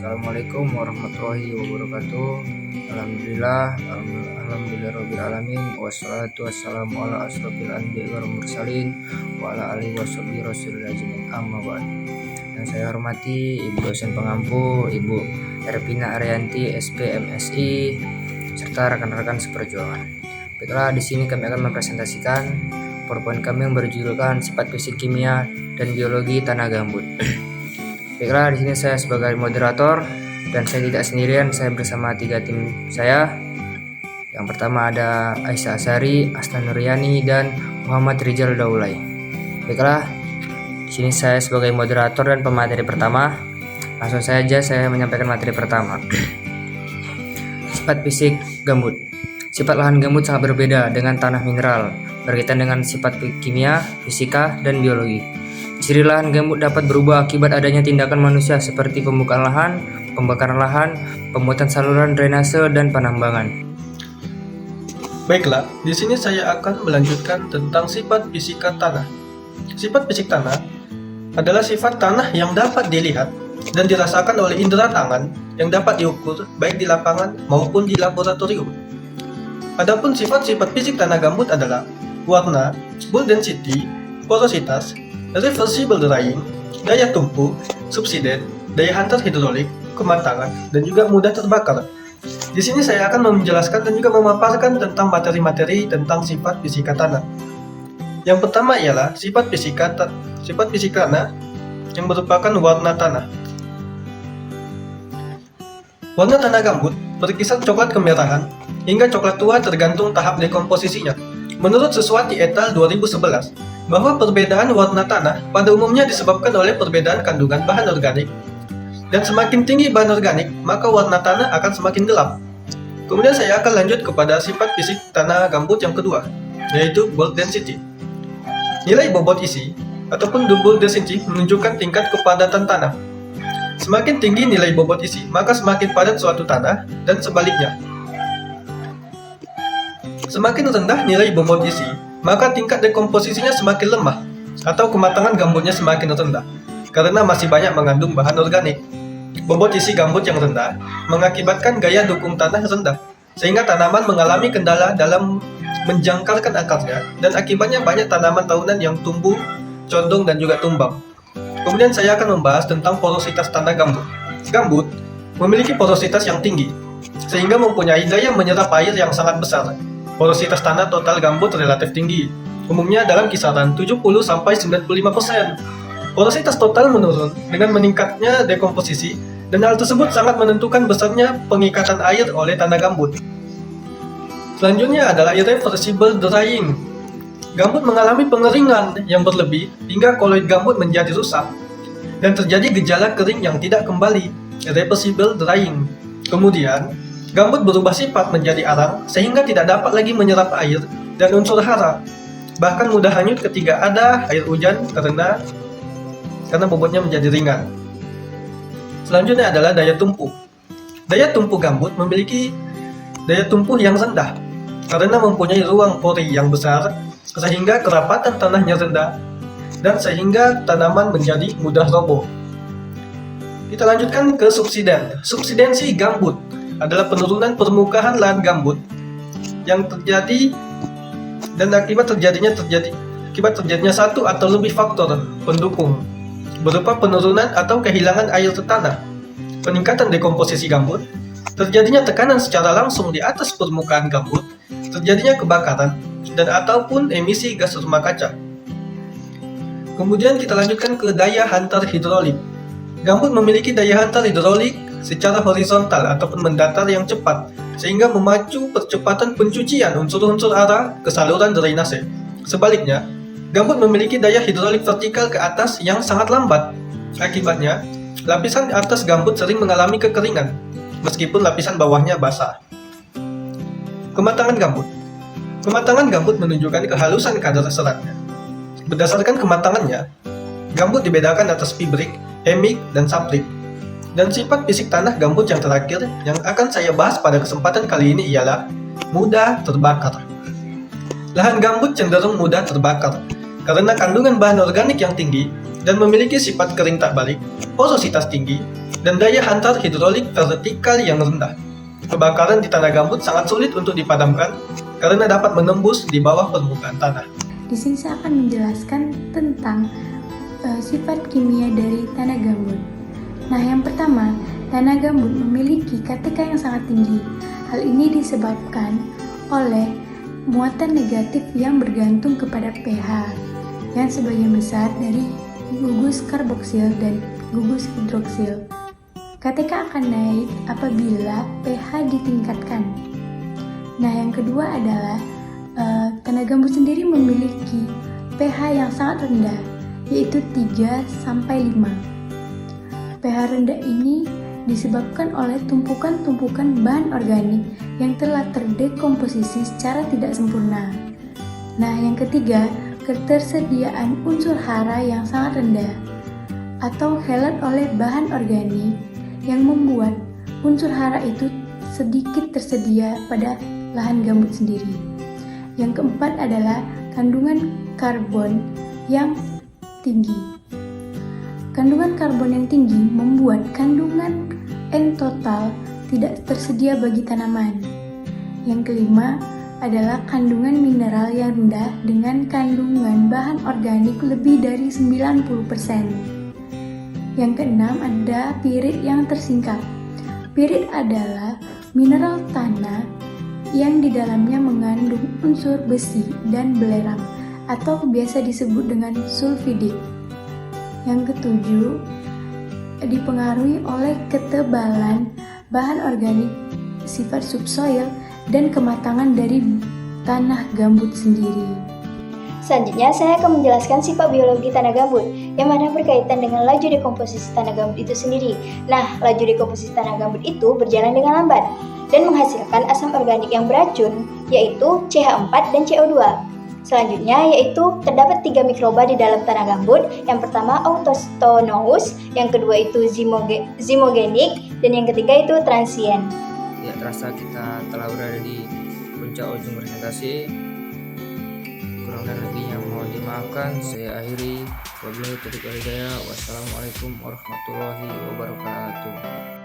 Assalamualaikum warahmatullahi wabarakatuh. Alhamdulillahirobbilalamin. Wassalatu wassalamu ala asrofil anbiya'i wal mursalin wa ala alihi washabihi rasulillah ajmain, amma ba'd. Yang saya hormati Ibu dosen pengampu, Ibu Ervina Arianti, SP MSI, serta rekan-rekan seperjuangan. Baiklah, di sini kami akan mempresentasikan PowerPoint kami yang berjudulkan Sifat Fisik Kimia dan Biologi Tanah Gambut. Baiklah, di sini saya sebagai moderator dan saya tidak sendirian, saya bersama 3 tim saya. Yang pertama ada Aisyah Asari, Asna Nuryani, dan Muhammad Rizal Daulay. Baiklah, di sini saya sebagai moderator dan pemateri pertama. Langsung saja saya menyampaikan materi pertama. Sifat fisik gambut. Sifat lahan gambut sangat berbeda dengan tanah mineral, berkaitan dengan sifat kimia, fisika, dan biologi. Ciri lahan gambut dapat berubah akibat adanya tindakan manusia seperti pembukaan lahan, pembakaran lahan, pembuatan saluran drainase, dan penambangan. Baiklah, di sini saya akan melanjutkan tentang sifat fisika tanah. Sifat fisik tanah adalah sifat tanah yang dapat dilihat dan dirasakan oleh indera tangan yang dapat diukur baik di lapangan maupun di laboratorium. Adapun sifat-sifat fisik tanah gambut adalah warna, bulk density, porositas, reversible drying, daya tumpul, subsiden, daya hantar hidrolik, kematangan, dan juga mudah terbakar. Di sini saya akan menjelaskan dan juga memaparkan tentang materi-materi tentang sifat fisika tanah. Yang pertama ialah sifat fisika tanah yang merupakan warna tanah. Warna tanah gambut berkisar coklat kemerahan hingga coklat tua tergantung tahap dekomposisinya. Menurut Suswati et al. 2011, bahwa perbedaan warna tanah pada umumnya disebabkan oleh perbedaan kandungan bahan organik, dan semakin tinggi bahan organik, maka warna tanah akan semakin gelap. Kemudian saya akan lanjut kepada sifat fisik tanah gambut yang kedua, yaitu bulk density. Nilai bobot isi ataupun bulk density menunjukkan tingkat kepadatan tanah. Semakin tinggi nilai bobot isi, maka semakin padat suatu tanah, dan sebaliknya. Semakin rendah nilai bobot isi, maka tingkat dekomposisinya semakin lemah, atau kematangan gambutnya semakin rendah, karena masih banyak mengandung bahan organik. Bobot isi gambut yang rendah mengakibatkan gaya dukung tanah rendah, sehingga tanaman mengalami kendala dalam menjangkarkan akarnya, dan akibatnya banyak tanaman tahunan yang tumbuh, condong, dan juga tumbang. Kemudian saya akan membahas tentang porositas tanah gambut. Gambut memiliki porositas yang tinggi, sehingga mempunyai daya menyerap air yang sangat besar. Porositas tanah total gambut relatif tinggi, umumnya dalam kisaran 70-95%. Porositas total menurun dengan meningkatnya dekomposisi, dan hal tersebut sangat menentukan besarnya pengikatan air oleh tanah gambut. Selanjutnya adalah irreversible drying. Gambut mengalami pengeringan yang berlebih hingga koloid gambut menjadi rusak, dan terjadi gejala kering yang tidak kembali, irreversible drying. Kemudian, gambut berubah sifat menjadi arang sehingga tidak dapat lagi menyerap air dan unsur hara, bahkan mudah hanyut ketika ada air hujan karena bobotnya menjadi ringan. Selanjutnya adalah daya tumpuh. Daya tumpuh gambut memiliki daya tumpuh yang rendah karena mempunyai ruang pori yang besar sehingga kerapatan tanahnya rendah dan sehingga tanaman menjadi mudah roboh. Kita lanjutkan ke subsiden. Subsidensi gambut adalah penurunan permukaan lahan gambut yang terjadi dan akibat terjadinya satu atau lebih faktor pendukung berupa penurunan atau kehilangan air tanah, peningkatan dekomposisi gambut, terjadinya tekanan secara langsung di atas permukaan gambut, terjadinya kebakaran, dan ataupun emisi gas rumah kaca. Kemudian kita lanjutkan ke daya hantar hidrolik. Gambut memiliki daya hantar hidrolik secara horizontal ataupun mendatar yang cepat, sehingga memacu percepatan pencucian unsur-unsur hara ke saluran drainase. Sebaliknya, gambut memiliki daya hidrolik vertikal ke atas yang sangat lambat. Akibatnya, lapisan atas gambut sering mengalami kekeringan, meskipun lapisan bawahnya basah. Kematangan gambut. Kematangan gambut menunjukkan kehalusan kadar seratnya. Berdasarkan kematangannya, gambut dibedakan atas fibrik, hemik, dan saprik. Dan sifat fisik tanah gambut yang terakhir yang akan saya bahas pada kesempatan kali ini ialah mudah terbakar. Lahan gambut cenderung mudah terbakar karena kandungan bahan organik yang tinggi dan memiliki sifat kering tak balik, porositas tinggi, dan daya hantar hidrolik vertikal yang rendah. Kebakaran di tanah gambut sangat sulit untuk dipadamkan karena dapat menembus di bawah permukaan tanah. Di sini saya akan menjelaskan tentang sifat kimia dari tanah gambut. Nah, yang pertama, tanah gambut memiliki KTK yang sangat tinggi. Hal ini disebabkan oleh muatan negatif yang bergantung kepada pH yang sebagian besar dari gugus karboksil dan gugus hidroksil. KTK akan naik apabila pH ditingkatkan. Nah, yang kedua adalah tanah gambut sendiri memiliki pH yang sangat rendah, yaitu 3-5. pH rendah ini disebabkan oleh tumpukan-tumpukan bahan organik yang telah terdekomposisi secara tidak sempurna. Nah, yang ketiga, ketersediaan unsur hara yang sangat rendah atau helat oleh bahan organik yang membuat unsur hara itu sedikit tersedia pada lahan gambut sendiri. Yang keempat adalah kandungan karbon yang tinggi. Kandungan karbon yang tinggi membuat kandungan N total tidak tersedia bagi tanaman. Yang kelima adalah kandungan mineral yang rendah dengan kandungan bahan organik lebih dari 90%. Yang keenam ada pirit yang tersingkap. Pirit adalah mineral tanah yang di dalamnya mengandung unsur besi dan belerang atau biasa disebut dengan sulfidik. Yang ketujuh, dipengaruhi oleh ketebalan bahan organik, sifat subsoil, dan kematangan dari tanah gambut sendiri. Selanjutnya, saya akan menjelaskan sifat biologi tanah gambut, yang mana berkaitan dengan laju dekomposisi tanah gambut itu sendiri. Nah, laju dekomposisi tanah gambut itu berjalan dengan lambat dan menghasilkan asam organik yang beracun, yaitu CH4 dan CO2. Selanjutnya, yaitu terdapat 3 mikroba di dalam tanah gambut. Yang pertama, Autostonous, yang kedua itu Zymogenik, dan yang ketiga itu transient. Ya, terasa kita telah berada di puncak ujung presentasi. Kurang dan lebihnya mohon dimaafkan. Saya akhiri. Wabillahi taufiq wal hidayah. Wassalamualaikum warahmatullahi wabarakatuh.